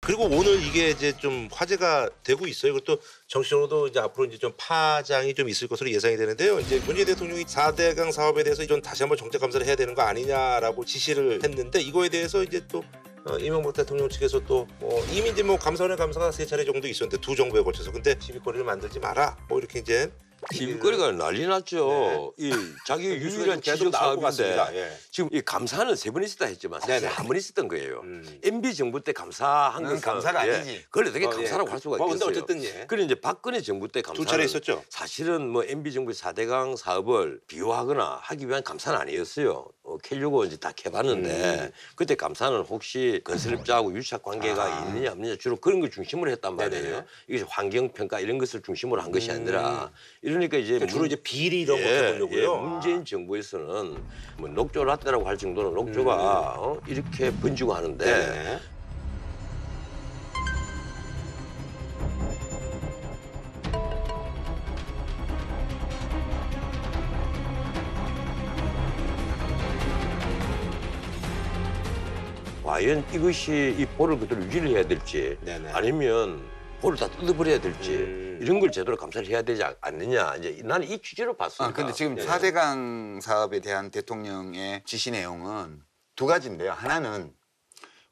그리고 오늘 이게 이제 좀 화제가 되고 있어요. 그것도 정치적으로도 이제 앞으로 이제 좀 파장이 좀 있을 것으로 예상이 되는데요. 이제 문재인 대통령이 4대강 사업에 대해서 좀 다시 한번 정책 감사를 해야 되는 거 아니냐라고 지시를 했는데 이거에 대해서 이제 또 이명박 대통령 측에서 또 이미 이제 감사원의 감사가 3차례 정도 있었는데 두 정부에 걸쳐서 근데 시비거리를 만들지 마라. 이렇게 이제 시비거리가 난리 났죠. 이 자기 유일한 지적 사업인데 지금 이 감사는 3번 있었다 했지만 사실 한 번 있었던 거예요. MB 정부 때 감사한 것은 감사가 아니지. 그걸 어떻게 감사라고 할 수가 있겠어요. 근데 어쨌든 그래 이제 박근혜 정부 때 감사는 두 차례 있었죠. 사실은 MB 정부의 4대강 사업을 비호하거나 하기 위한 감사는 아니었어요. 캐려고 이제 다 캐봤는데 그때 감사는 혹시 건설업자하고 유착 관계가 있느냐 없느냐 주로 그런 걸 중심으로 했단 말이에요. 이게 환경 평가 이런 것을 중심으로 한 것이 아니라 이러니까 이제 주로 이제 비리 이런 거 해보려고요. 문재인 정부에서는 녹조 라떼라고 할 정도로 녹조가 이렇게 번지고 하는데 과연 이것이 이 볼을 그대로 유지를 해야 될지 아니면 볼을 다 뜯어버려야 될지 이런 걸 제대로 감사를 해야 되지 않느냐 이제 나는 이 취지로 봤습니다. 근데 지금 4대강 사업에 대한 대통령의 지시 내용은 두 가지인데요. 하나는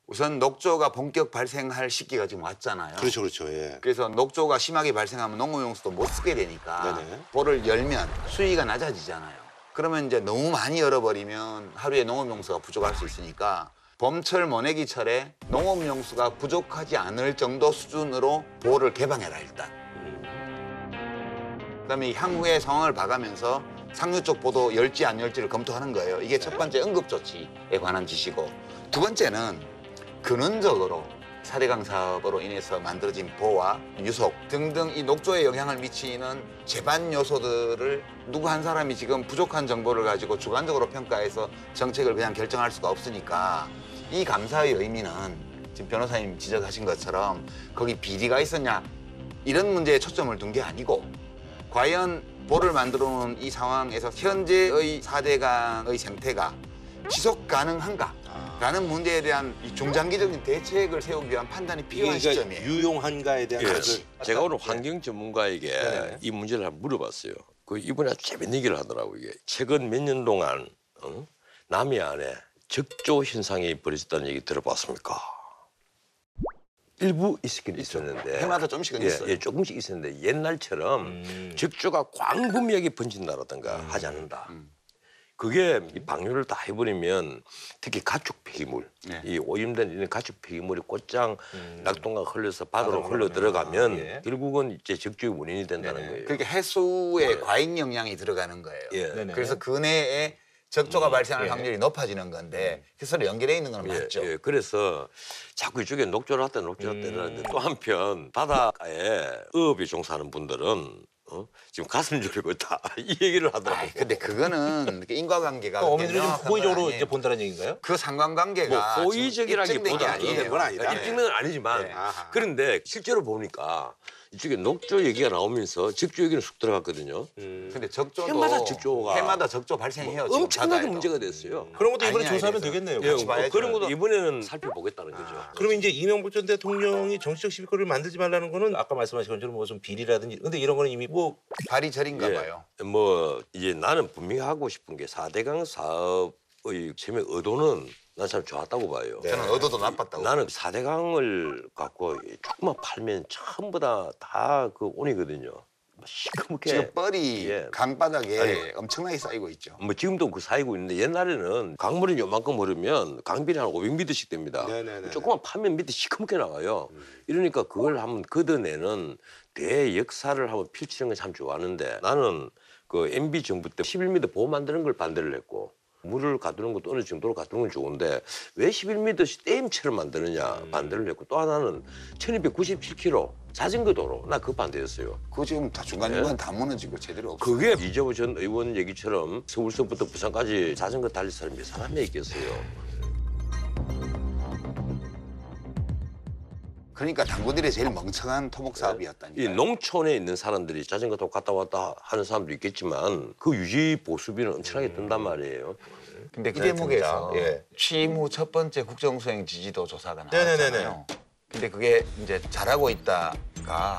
우선 녹조가 본격 발생할 시기가 지금 왔잖아요. 그렇죠, 그렇죠. 예. 그래서 녹조가 심하게 발생하면 농업용수도 못 쓰게 되니까 볼을 열면 수위가 낮아지잖아요. 그러면 이제 너무 많이 열어버리면 하루에 농업용수가 부족할 수 있으니까 봄철 모내기철에 농업용수가 부족하지 않을 정도 수준으로 보를 개방해라 일단. 그다음에 향후의 상황을 봐가면서 상류 쪽 보도 열지 안 열지를 검토하는 거예요. 이게 첫 번째 응급조치에 관한 지시고 두 번째는 근원적으로 4대강 사업으로 인해서 만들어진 보와 유속 등등 이 녹조에 영향을 미치는 제반 요소들을 누구 한 사람이 지금 부족한 정보를 가지고 주관적으로 평가해서 정책을 그냥 결정할 수가 없으니까 이 감사의 의미는 지금 변호사님 지적하신 것처럼 거기 비리가 있었냐 이런 문제에 초점을 둔 게 아니고 과연 보를 만들어 놓은 이 상황에서 현재의 4대강의 생태가 지속 가능한가? 라는 문제에 대한 이 중장기적인 대책을 세우기 위한 판단이 필요한 시점이에요. 유용한가에 대한 것을 제가 오늘 환경 전문가에게 이 문제를 한번 물어봤어요. 이분이 아주 재밌는 얘기를 하더라고요. 이게 최근 몇 년 동안 남해안에 적조 현상이 벌어졌다는 얘기 들어봤습니까? 일부 있었긴 있었는데 해마다 조금씩은 있어요. 조금씩 있었는데 옛날처럼 적조가 광범위하게 번진다라든가 하지 않는다. 그게 이 방류를 다 해버리면 특히 가축 폐기물, 이 오염된 이런 가축 폐기물이 곧장 낙동강 흘러서 바다로 흘러 들어가면 결국은 이제 적조의 원인이 된다는 거예요. 그러니까 해수에 과잉 영향이 들어가는 거예요. 그래서 근해에 적조가 발생할 확률이 높아지는 건데 해수로 연결해 있는 건 맞죠. 그래서 자꾸 이쪽에 녹조라떼 하는데 또 한편 바다에 어업에 종사하는 분들은 지금 가슴 졸이고 있다 이 얘기를 하더라고요. 근데 그거는 인과관계가 어민들이 좀 호의적으로 이제 본다는 얘기인가요? 그 상관관계가 호의적이라기보다 입증된 건 아니다. 입증된 건 아니지만 그런데 실제로 보니까 이쪽에 녹조 얘기가 나오면서 적조 얘기는 쑥 들어갔거든요. 근데 적조도 해마다 적조 발생해요. 엄청나게 문제가 됐어요. 그런 것도 이번에 조사하면 되겠네요. 그런 것도 이번에는 살펴보겠다는 거죠. 그러면 이제 이명박 전 대통령이 정치적 시비거리를 만들지 말라는 거는 아까 말씀하신 것처럼 좀 비리라든지 근데 이런 거는 이미 발이 저린가 봐요. 이제 나는 분명히 하고 싶은 게 4대강 사업의 처음에 의도는 난 참 좋았다고 봐요. 저는 의도도 나빴다고. 나는 4대강을 갖고 조금만 팔면 전부 다 그 온이거든요. 시커멓게. 지금 뻘이 강바닥에 엄청나게 쌓이고 있죠. 지금도 그 쌓이고 있는데 옛날에는 강물이 요만큼 흐르면 강비리 한 500m씩 됩니다. 조금만 파면 밑에 시커멓게 나와요. 이러니까 그걸 한번 걷어내는 대역사를 한번 펼치는 걸 참 좋아하는데 나는 그 MB 정부 때 11m 보호 만드는 걸 반대를 했고 물을 가두는 것도 어느 정도로 가두는 건 좋은데 왜 11m씩 댐처럼 만드느냐 반대를 했고 또 하나는 1297km 자전거 도로 나 그거 반대였어요. 그거 지금 다 중간중간 다 무너지고 제대로 없어요. 그게 이재호 전 의원 얘기처럼 서울서부터 부산까지 자전거 달릴 사람이 몇 사람이 있겠어요. 그러니까 당구들이 제일 멍청한 토목 사업이었다니까요. 이 농촌에 있는 사람들이 자전거 타고 갔다 왔다 하는 사람도 있겠지만 그 유지 보수비는 엄청나게 든단 말이에요. 근데 이 대목에서 취임 후 첫 번째 국정수행 지지도 조사가 나왔잖아요. 근데 그게 이제 잘하고 있다가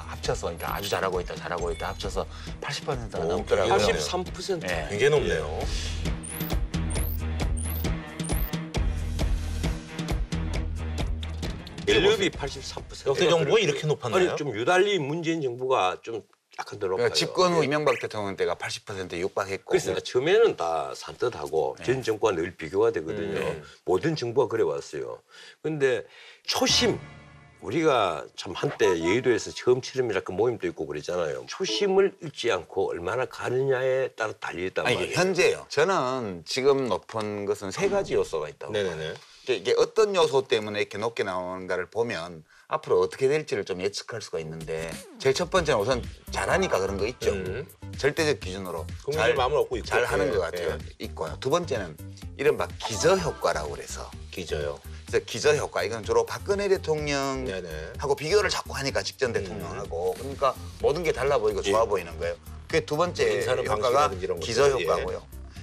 합쳐서 그러니까 아주 잘하고 있다 합쳐서 80%가 넘더라고요. 83%. 네. 굉장히 높네요. 갤럽이 83%. 역대 정부가 이렇게 높았나요? 아니 좀 유달리 문재인 정부가 좀 약간 더 높아요. 그러니까 집권 후 이명박 대통령 때가 80%에 육박했고. 그래서 처음에는 다 산뜻하고 전 정부와 늘 비교가 되거든요. 모든 정부가 그래 왔어요. 근데 초심 우리가 참 한때 여의도에서 처음 치름이랄까 모임도 있고 그랬잖아요. 초심을 잃지 않고 얼마나 가느냐에 따라 달려있단 아니, 말이에요. 이게 현재요. 저는 지금 높은 것은 세 가지 요소가 있다고 봐요. 네네네. 이게 어떤 요소 때문에 이렇게 높게 나오는가를 보면 앞으로 어떻게 될지를 좀 예측할 수가 있는데 제일 첫 번째는 우선 잘하니까 그런 거 있죠. 절대적 기준으로 국민의 마음을 얻고 있고. 잘 하는 예, 것 같아요. 있고요. 두 번째는 이른바 기저효과라고 그래서 기저요. 그래서 기저효과 이건 주로 박근혜 대통령하고 네네. 비교를 자꾸 하니까 직전 대통령하고 그러니까 모든 게 달라 보이고 좋아 보이는 거예요. 그게 두 번째 인사하는 효과가 방식이라든지 이런 것들. 기저효과고요.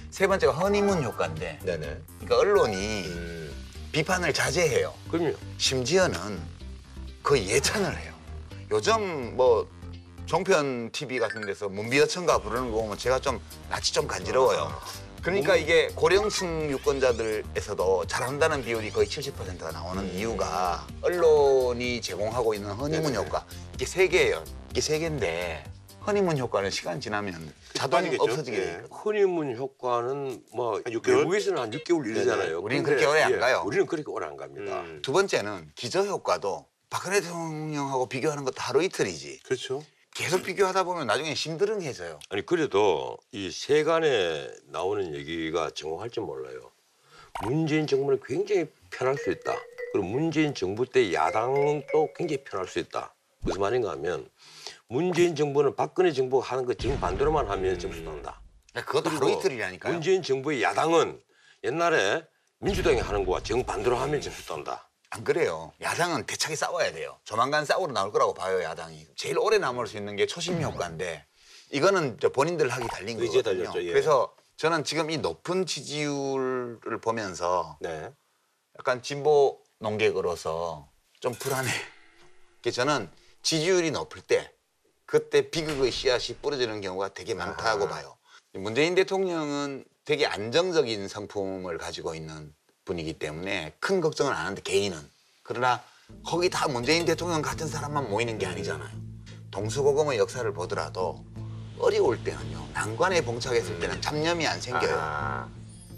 세 번째가 허니문 효과인데 네네. 그러니까 언론이 비판을 자제해요. 그럼요. 심지어는 거의 예찬을 해요. 요즘 뭐 종편 TV 같은 데서 문비어천가 부르는 거 보면 제가 좀 낯이 좀 간지러워요. 그러니까 이게 고령층 유권자들에서도 잘한다는 비율이 거의 70%가 나오는 이유가 언론이 제공하고 있는 허니문 효과. 이게 세 개예요. 이게 세 개인데 허니문 효과는 시간 지나면 자동 빠지겠죠? 없어지게 예. 돼요. 허니문 효과는 뭐 6개월? 외국에서는 한 6개월 이르잖아요. 우리는 근데 그렇게 오래 안 가요. 우리는 그렇게 오래 안 갑니다. 두 번째는 기저효과도 박근혜 대통령하고 비교하는 것도 하루 이틀이지. 그렇죠. 계속 비교하다 보면 나중에 심드렁해져요. 아니 그래도 이 세간에 나오는 얘기가 정확할지 몰라요. 문재인 정부는 굉장히 편할 수 있다. 그리고 문재인 정부 때 야당도 굉장히 편할 수 있다. 무슨 말인가 하면 문재인 정부는 박근혜 정부가 하는 거 정반대로만 하면 점수 딴다. 그것도 하루 이틀이라니까요. 문재인 정부의 야당은 옛날에 민주당이 하는 거와 정반대로 하면 점수 딴다. 안 그래요. 야당은 대차게 싸워야 돼요. 조만간 싸우러 나올 거라고 봐요, 야당이. 제일 오래 남을 수 있는 게 초심 효과인데 이거는 본인들 하기 달린 의지에 거거든요. 달렸죠, 예. 그래서 저는 지금 이 높은 지지율을 보면서 네. 약간 진보 농객으로서 좀 불안해. 그래서 저는 지지율이 높을 때 그때 비극의 씨앗이 뿌려지는 경우가 되게 많다고 봐요. 문재인 대통령은 되게 안정적인 성품을 가지고 있는 분이기 때문에 큰 걱정은 안 하는데 개인은. 그러나 거기 다 문재인 대통령 같은 사람만 모이는 게 아니잖아요. 동서고금의 역사를 보더라도 어려울 때는요. 난관에 봉착했을 때는 잡념이 안 생겨요.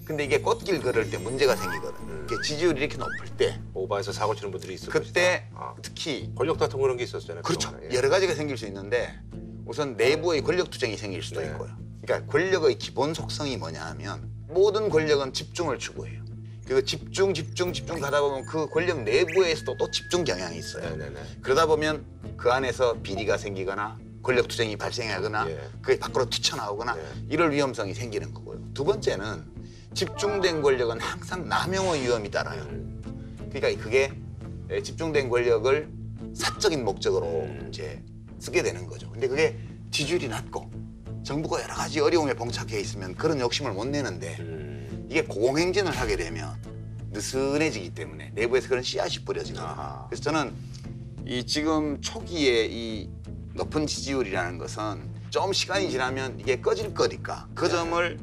근데 이게 꽃길 걸을 때 문제가 생기거든요. 이게 지지율이 이렇게 높을 때 오바에서 사고 치는 분들이 있을 그때 것이다. 특히 권력 다툼 그런 게 있었잖아요. 그렇죠. 그동안에. 예. 여러 가지가 생길 수 있는데 우선 내부의 권력 투쟁이 생길 수도 네. 있고요. 그러니까 권력의 기본 속성이 뭐냐 하면 모든 권력은 집중을 추구해요. 그리고 집중 가다 보면 그 권력 내부에서도 또 집중 경향이 있어요. 네네네. 그러다 보면 그 안에서 비리가 생기거나 권력 투쟁이 발생하거나 예. 그게 밖으로 튀쳐나오거나 예. 이럴 위험성이 생기는 거고요. 두 번째는 집중된 권력은 항상 남용의 위험이 따라요. 그러니까 그게 집중된 권력을 사적인 목적으로 이제 쓰게 되는 거죠. 근데 그게 지지율이 낮고 정부가 여러 가지 어려움에 봉착해 있으면 그런 욕심을 못 내는데 이게 공행진을 하게 되면 느슨해지기 때문에 내부에서 그런 씨앗이 뿌려지거든요. 아하. 그래서 저는 이 지금 초기에 이 높은 지지율이라는 것은 좀 시간이 지나면 이게 꺼질 거니까 그 점을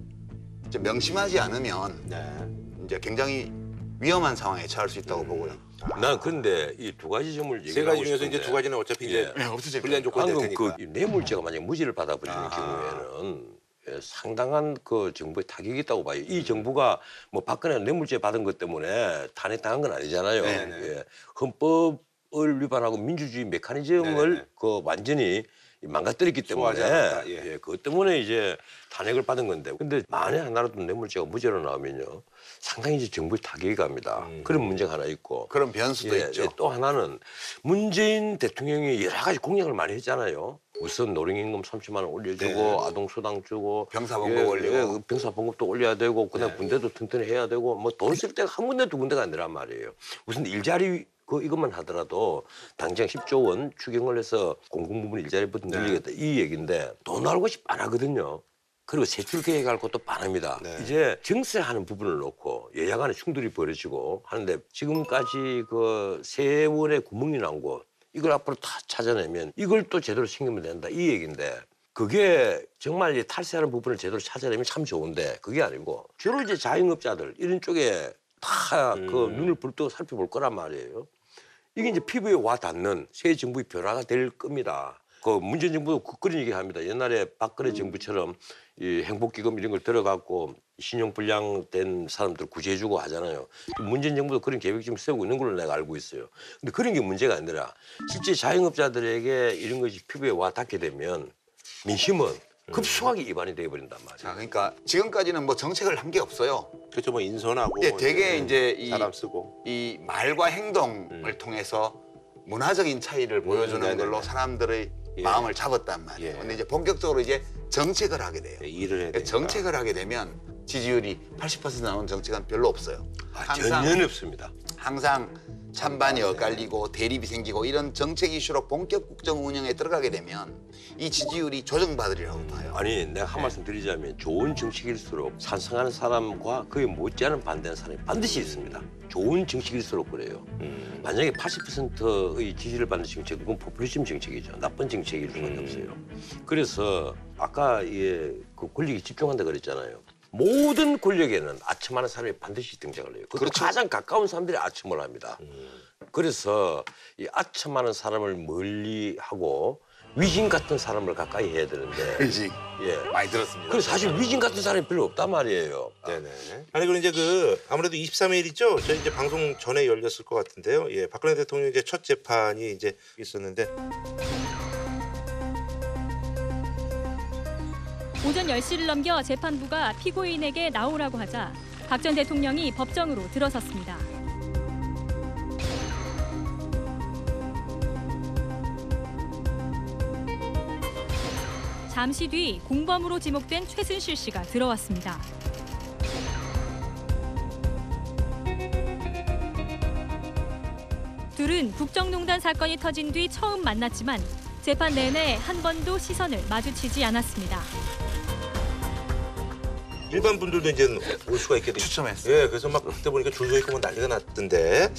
이제 명심하지 않으면 네. 이제 굉장히 위험한 상황에 처할 수 있다고 보고요. 난 근데 이 두 가지 점을 세 얘기하고 가지 중에서 싶은데 이제 두 가지는 어차피 이제 예. 없어질 불리한 조건이 될 방금 테니까. 그 뇌물죄가 만약 무죄를 받아버리는 아하. 경우에는 상당한 그 정부의 타격이 있다고 봐요. 이 정부가 뭐 박근혜 뇌물죄 받은 것 때문에 탄핵당한 건 아니잖아요. 네네. 예. 헌법을 위반하고 민주주의 메커니즘을 네네. 그 완전히 망가뜨렸기 때문에 소화하지 않았다. 예. 예, 그것 때문에 이제 탄핵을 받은 건데 근데 만에 하나라도 뇌물죄가 무죄로 나오면요 상당히 이제 정부의 타격이 갑니다. 그런 문제가 하나 있고 그런 변수도 있죠. 또 하나는 문재인 대통령이 여러 가지 공약을 많이 했잖아요. 우선 노령임금 30만 원 올려주고 네. 아동수당 주고 병사봉급 올리고. 병사봉급도 올려야 되고 그다음 네. 군대도 튼튼히 해야 되고 뭐 돈 쓸 때가 한 군데 두 군데가 아니란 말이에요. 무슨 일자리 이것만 하더라도 당장 10조 원 추경을 해서 공공부문 일자리부터 늘리겠다 이 얘기인데 돈 나올 것이 안 하거든요. 그리고 세출 계획할 것도 많습니다. 네. 이제 정세하는 부분을 놓고 여야 간의 충돌이 벌어지고 하는데 지금까지 그 세월의 구멍이 난 곳 이걸 앞으로 다 찾아내면 이걸 또 제대로 챙기면 된다 이 얘기인데 그게 정말 이 탈세하는 부분을 제대로 찾아내면 참 좋은데 그게 아니고 주로 이제 자영업자들 이런 쪽에 다 그 눈을 불뜨고 살펴볼 거란 말이에요. 이게 이제 피부에 와 닿는 새 정부의 변화가 될 겁니다. 그 문재인 정부도 그런 얘기합니다. 옛날에 박근혜 정부처럼 이 행복기금 이런 걸 들어갖고 신용불량된 사람들 구제해주고 하잖아요. 문재인 정부도 그런 계획 좀 세우고 있는 걸로 내가 알고 있어요. 근데 그런 게 문제가 아니라 실제 자영업자들에게 이런 것이 피부에 와 닿게 되면 민심은 급속하게 이반이 돼버린단 말이에요. 자, 그러니까 지금까지는 뭐 정책을 한 게 없어요. 그렇죠. 뭐 인선하고 예, 되게 이제 사람 쓰고 이 말과 행동을 통해서 문화적인 차이를 보여주는 네네네. 걸로 사람들의 예. 마음을 잡았단 말이에요. 예. 근데 이제 본격적으로 이제 정책을 하게 돼요. 일을 해야 되니까. 정책을 하게 되면 지지율이 80% 나오는 정책은 별로 없어요. 전혀 없습니다. 항상 찬반이 엇갈리고 대립이 생기고 이런 정책 이슈로 본격 국정 운영에 들어가게 되면 이 지지율이 조정받으리라고 봐요. 아니 내가 한 말씀 드리자면 좋은 정치일수록 찬성하는 사람과 그에 못지않은 반대하는 사람이 반드시 있습니다. 좋은 정치일수록 그래요. 만약에 80%의 지지를 받는 정책 그건 포퓰리즘 정책이죠. 나쁜 정책일 수밖에 없어요. 그래서 아까 그 권력이 집중한다 그랬잖아요. 모든 권력에는 아첨하는 사람이 반드시 등장을 해요. 그렇죠. 가장 가까운 사람들이 아첨을 합니다. 그래서 이 아첨하는 사람을 멀리하고 위진 같은 사람을 가까이 해야 되는데 그렇지. 예. 많이 들었습니다. 그래서 사실 위진 같은 사람이 별로 없단 말이에요. 네네. 아니 그럼 이제 그 아무래도 23일이죠. 저희 이제 방송 전에 열렸을 것 같은데요. 예, 박근혜 대통령 이제 첫 재판이 이제 있었는데 오전 10시를 넘겨 재판부가 피고인에게 나오라고 하자 박 전 대통령이 법정으로 들어섰습니다. 잠시 뒤 공범으로 지목된 최순실 씨가 들어왔습니다. 둘은 국정농단 사건이 터진 뒤 처음 만났지만 재판 내내 한 번도 시선을 마주치지 않았습니다. 일반 분들도 이제 올 수가 있게 되죠. 추첨했어요. 예, 그래서 막 그때 보니까 줄 서 있고 뭐 난리가 났던데.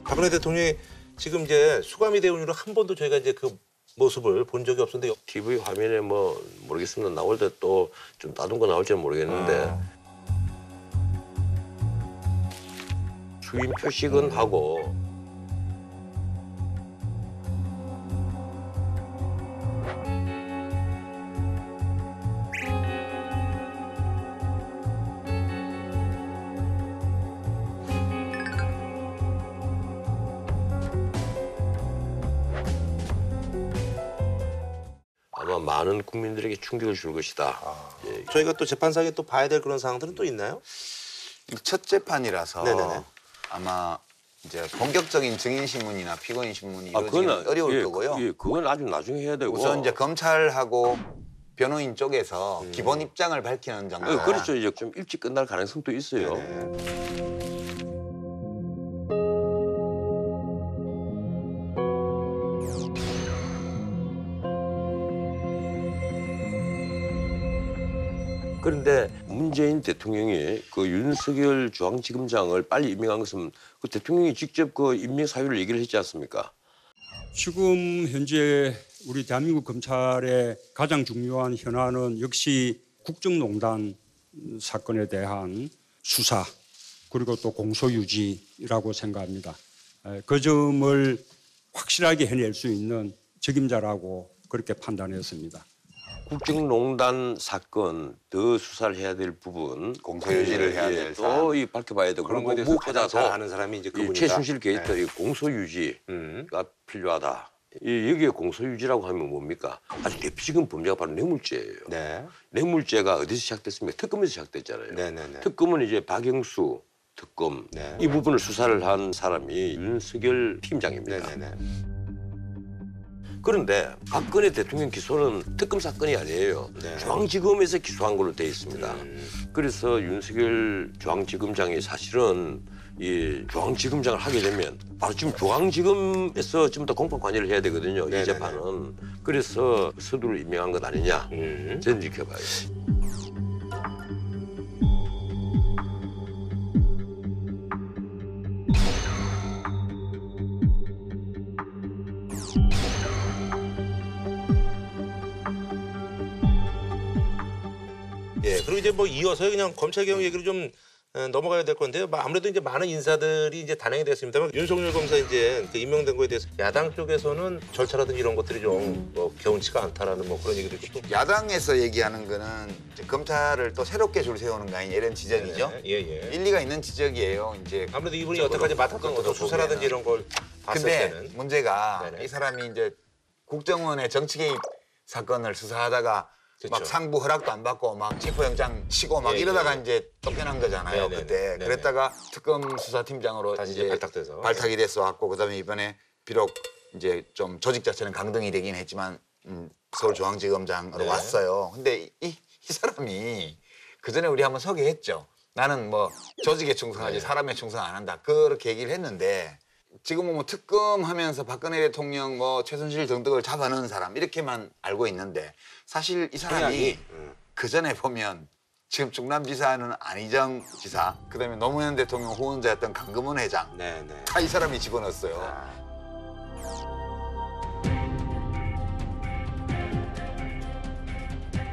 박근혜 대통령이 지금 이제 수감이 되온 이후로 한 번도 저희가 이제 그 모습을 본 적이 없었는데 TV 화면에 뭐 모르겠습니다. 나올 때 또 좀 다른 거 나올지는 모르겠는데 수임 표식은 하고 아마 많은 국민들에게 충격을 줄 것이다. 예. 저희가 또 재판상에 또 봐야 될 그런 사항들은 또 있나요? 첫 재판이라서 네네네. 아마 이제 본격적인 증인 신문이나 피고인 신문이 이루어지기 그건 어려울 예, 거고요. 예, 그건 아주 나중에 해야 되고. 우선 이제 검찰하고 변호인 쪽에서 기본 입장을 밝히는 정도. 그렇죠. 이제 좀 일찍 끝날 가능성도 있어요. 그런데 문재인 대통령이 그 윤석열 중앙지검장을 빨리 임명한 것은 그 대통령이 직접 그 임명 사유를 얘기를 했지 않습니까? 지금 현재 우리 대한민국 검찰의 가장 중요한 현안은 역시 국정농단 사건에 대한 수사 그리고 또 공소유지라고 생각합니다. 그 점을 확실하게 해낼 수 있는 책임자라고 그렇게 판단했습니다. 국정농단 사건 더 수사를 해야 될 부분 공소유지를 해야 될 사안. 또 봐야 되고 그런 그런 거에 거에 대해서 가장 잘 무엇보다도 아는 사람이 이제 이 그분이다. 최순실 게이트 이 공소유지가 필요하다. 여기에 공소유지라고 하면 뭡니까? 아주 대표적인 범죄가 바로 뇌물죄예요. 네. 뇌물죄가 어디서 시작됐습니까? 특검에서 시작됐잖아요. 네네네. 특검은 이제 박영수 특검 네. 이 부분을 수사를 한 사람이 윤석열 팀장입니다. 네네네. 그런데 박근혜 대통령 기소는 특검 사건이 아니에요. 네. 중앙지검에서 기소한 걸로 돼 있습니다. 그래서 윤석열 중앙지검장이 사실은 이 중앙지검장을 하게 되면 바로 지금 중앙지검에서 좀 더 공판 관여를 해야 되거든요. 네네네. 이 재판은. 그래서 서두를 임명한 것 아니냐. 저는 이렇게 봐요. 예, 그리고 이제 뭐 이어서 그냥 검찰개혁 얘기를 좀 넘어가야 될 건데요. 아무래도 이제 많은 인사들이 이제 단행이 됐습니다만 윤석열 검사 이제 그 임명된 거에 대해서 야당 쪽에서는 절차라든지 이런 것들이 좀 뭐 개운치가 않다라는 뭐 그런 얘기도 있고 또 야당에서 얘기하는 거는 이제 검찰을 또 새롭게 줄 세우는 거 아니냐 이런 지적이죠. 예, 예. 일리가 있는 지적이에요. 이제 아무래도 이분이 여태까지 맡았던 것도 수사라든지 이런 걸 봤을 근데 때는 문제가 네네. 이 사람이 이제 국정원의 정치 개입 사건을 수사하다가 그쵸. 막 상부 허락도 안 받고 막 체포영장 치고 막 예, 이러다가 예. 이제 쫓겨난 거잖아요. 네네네. 그때 네네. 그랬다가 특검 수사팀장으로 다시 이제 발탁돼서. 발탁이 돼서 왔고 그다음에 이번에 비록 이제 좀 조직 자체는 강등이 되긴 했지만 서울중앙지검장으로 네. 왔어요. 근데 이 사람이 그 전에 우리 한번 소개했죠. 나는 뭐 조직에 충성하지 네. 사람에 충성 안 한다. 그렇게 얘기를 했는데 지금은 뭐 특검하면서 박근혜 대통령 뭐 최순실 등등을 잡아넣은 사람 이렇게만 알고 있는데 사실 이 사람이 성향이, 그 전에 보면 지금 충남지사는 안희정 지사 그다음에 노무현 대통령 후원자였던 강금훈 회장 네네. 다 이 사람이 집어넣었어요.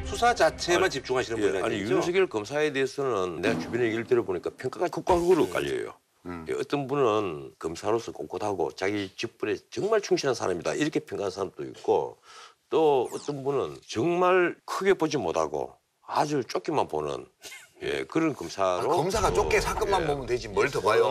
수사 자체만 집중하시는 분이 아니 윤석열 검사에 대해서는 내가 주변에 얘기를 들어보니까 평가가 극과극으로 갈려요. 예, 어떤 분은 검사로서 꼿꼿하고 자기 직분에 정말 충실한 사람이다 이렇게 평가하는 사람도 있고 또 어떤 분은 정말 크게 보지 못하고 아주 좁게만 보는 그런 검사로 검사가 좁게 사건만 보면 되지 뭘 더 봐요.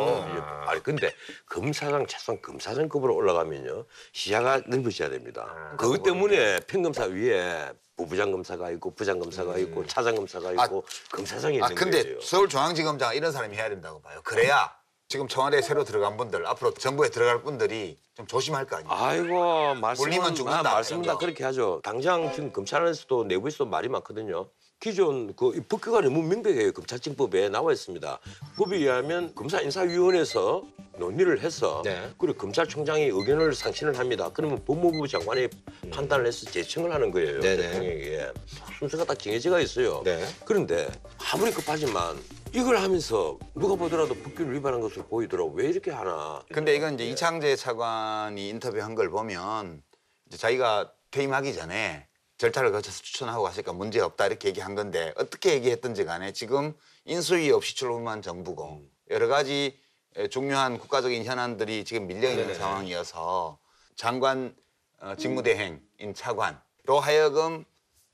아니 근데 검사장 최소한 검사장급으로 올라가면요 시야가 넓어져야 됩니다. 그것 때문에 평검사 위에 부부장 검사가 있고 부장 검사가 있고 차장 검사가 있고 검사장이 있는 근데 거예요. 서울중앙지검장 이런 사람이 해야 된다고 봐요. 그래야 지금 청와대에 새로 들어간 분들 앞으로 정부에 들어갈 분들이 좀 조심할 거 아니에요. 아이고 몰리면 죽는다, 말씀은 다 이런 거. 그렇게 하죠. 당장 지금 검찰 안에서도 내부에서도 말이 많거든요. 기존 그 법규가 너무 명백해요. 검찰청법에 나와 있습니다. 법에 의하면 검사인사위원회에서 논의를 해서 네. 그리고 검찰총장이 의견을 상신을 합니다. 그러면 법무부 장관이 판단을 해서 제청을 하는 거예요. 네네. 대통령에게 순서가 딱 정해져가 있어요. 네. 그런데 아무리 급하지만 이걸 하면서 누가 보더라도 법규를 위반한 것으로 보이더라고. 왜 이렇게 하나? 근데 이건 이제 이창재 차관이 인터뷰한 걸 보면 이제 자기가 퇴임하기 전에 절차를 거쳐서 추천하고 갔으니까 문제 없다 이렇게 얘기한 건데 어떻게 얘기했든지 간에 지금 인수위 없이 출범한 정부고 여러 가지 중요한 국가적인 현안들이 지금 밀려 있는 상황이어서 장관 직무대행인 차관로 하여금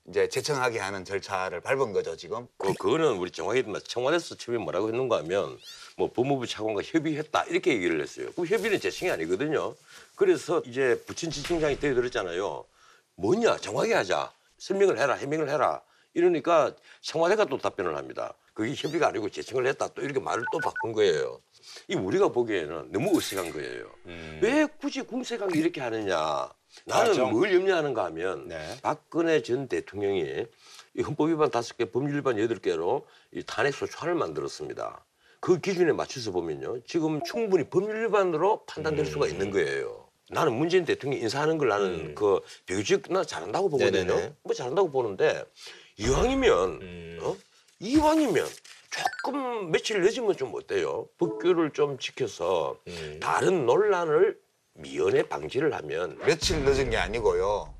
이제 제청하게 하는 절차를 밟은 거죠 지금. 그거는 우리 청와대에서 처음에 뭐라고 했는가 하면 뭐 법무부 차관과 협의했다 이렇게 얘기를 했어요. 그럼 협의는 제청이 아니거든요. 그래서 이제 부천지청장이 뛰어들었잖아요. 뭐냐 정확히 하자. 설명을 해라 해명을 해라. 이러니까 청와대가 또 답변을 합니다. 그게 협의가 아니고 제청을 했다. 또 이렇게 말을 또 바꾼 거예요. 이 우리가 보기에는 너무 어색한 거예요. 왜 굳이 궁색하게 이렇게 하느냐. 나는 뭘 염려하는가 하면 네. 박근혜 전 대통령이 이 헌법 위반 5개, 법률 위반 8개로 이 탄핵 소추안을 만들었습니다. 그 기준에 맞춰서 보면요. 지금 충분히 법률 위반으로 판단될 수가 있는 거예요. 나는 문재인 대통령이 인사하는 걸 나는 그 비교적 나 잘한다고 보거든요. 네네네. 뭐 잘한다고 보는데 이왕이면 이왕이면 조금 며칠 늦으면 좀 어때요? 법규를 좀 지켜서 다른 논란을 미연에 방지를 하면 며칠 늦은 게 아니고요.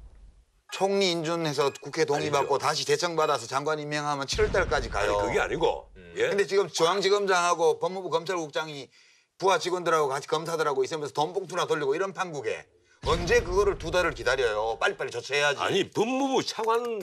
총리 인준해서 국회 동의받고 아니죠. 다시 제청받아서 장관 임명하면 7월 달까지 가요. 아니 그게 아니고 예? 근데 지금 중앙지검장하고 법무부 검찰국장이 부하 직원들하고 같이 검사들하고 있으면서 돈 봉투나 돌리고 이런 판국에 언제 그거를 2달을 기다려요. 빨리빨리 조처해야지. 아니 법무부 차관은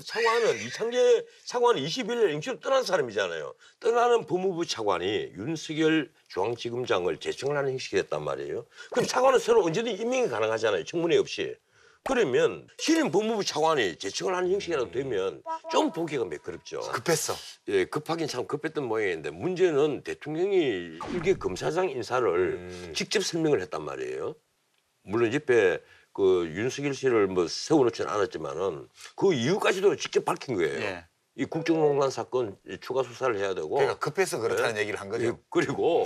이창재 차관은 21일 임시로 떠난 사람이잖아요. 떠나는 법무부 차관이 윤석열 중앙지검장을 제청을 하는 형식이 됐단 말이에요. 그럼 차관은 새로 언제든지 임명이 가능하잖아요. 청문회 없이. 그러면 신임 법무부 차관이 제청을 하는 형식이라도 되면 좀 보기가 매끄럽죠. 급했어. 예, 급하긴 참 급했던 모양인데 문제는 대통령이 이게 검사장 인사를 직접 설명을 했단 말이에요. 물론 옆에 그 윤석열 씨를 뭐 세워놓지는 않았지만은 그 이유까지도 직접 밝힌 거예요. 예. 이 국정농단 사건 추가 수사를 해야 되고. 그러니까 급해서 그렇다는 얘기를 한 거죠. 예, 그리고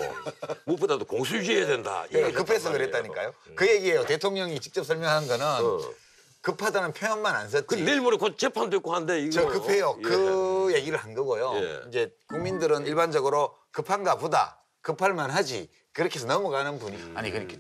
무엇보다도 공수유지해야 된다. 그러니까 급해서 그랬다니까요. 그 얘기예요. 대통령이 직접 설명한 거는 급하다는 표현만 안 썼지. 그 내일 모레 곧 재판도 있고 한데 이거. 저 급해요. 예. 그 얘기를 한 거고요. 예. 이제 국민들은 일반적으로 급한가 보다. 급할 만하지. 그렇게 해서 넘어가는 분이 아니 그러니까